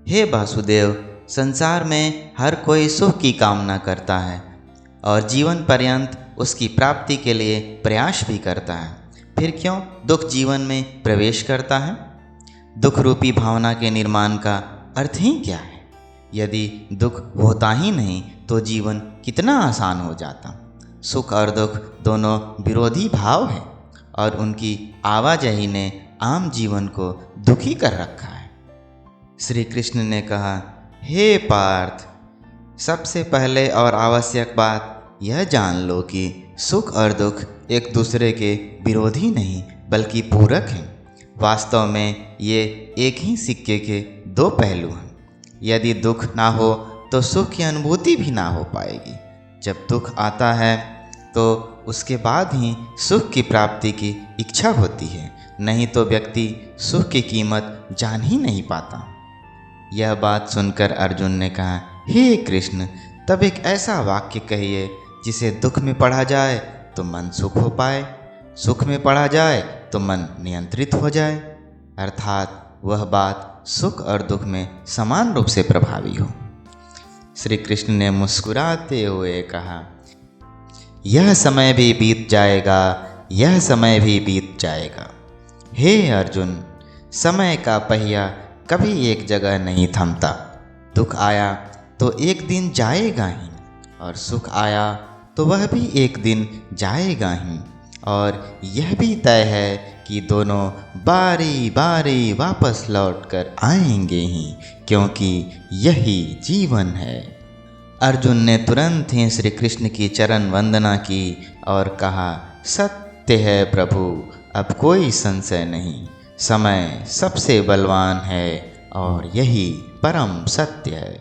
हे वासुदेव, संसार में हर कोई सुख की कामना करता है और जीवन पर्यंत उसकी प्राप्ति के लिए प्रयास भी करता है। फिर क्यों दुख जीवन में प्रवेश करता है? दुख रूपी भावना के निर्माण का अर्थ ही क्या है? यदि दुख होता ही नहीं तो जीवन कितना आसान हो जाता। सुख और दुख दोनों विरोधी भाव हैं और उनकी आवाजाही ने आम जीवन को दुखी कर रखा है। श्री कृष्ण ने कहा, हे पार्थ, सबसे पहले और आवश्यक बात यह जान लो कि सुख और दुख एक दूसरे के विरोधी नहीं बल्कि पूरक हैं। वास्तव में ये एक ही सिक्के के दो पहलू हैं। यदि दुख ना हो तो सुख की अनुभूति भी ना हो पाएगी। जब दुख आता है तो उसके बाद ही सुख की प्राप्ति की इच्छा होती है, नहीं तो व्यक्ति सुख की कीमत जान ही नहीं पाता। यह बात सुनकर अर्जुन ने कहा, हे कृष्ण, तब एक ऐसा वाक्य कहिए जिसे दुख में पढ़ा जाए तो मन सुख हो पाए, सुख में पढ़ा जाए तो मन नियंत्रित हो जाए, अर्थात वह बात सुख और दुख में समान रूप से प्रभावी हो। श्री कृष्ण ने मुस्कुराते हुए कहा, यह समय भी बीत जाएगा, यह समय भी बीत जाएगा। हे अर्जुन, समय का पहिया कभी एक जगह नहीं थमता। दुख आया तो एक दिन जाएगा ही और सुख आया तो वह भी एक दिन जाएगा ही, और यह भी तय है कि दोनों बारी बारी वापस लौट कर आएंगे ही, क्योंकि यही जीवन है। अर्जुन ने तुरंत ही श्री कृष्ण की चरण वंदना की और कहा, सत्य है प्रभु, अब कोई संशय नहीं। समय सबसे बलवान है और यही परम सत्य है।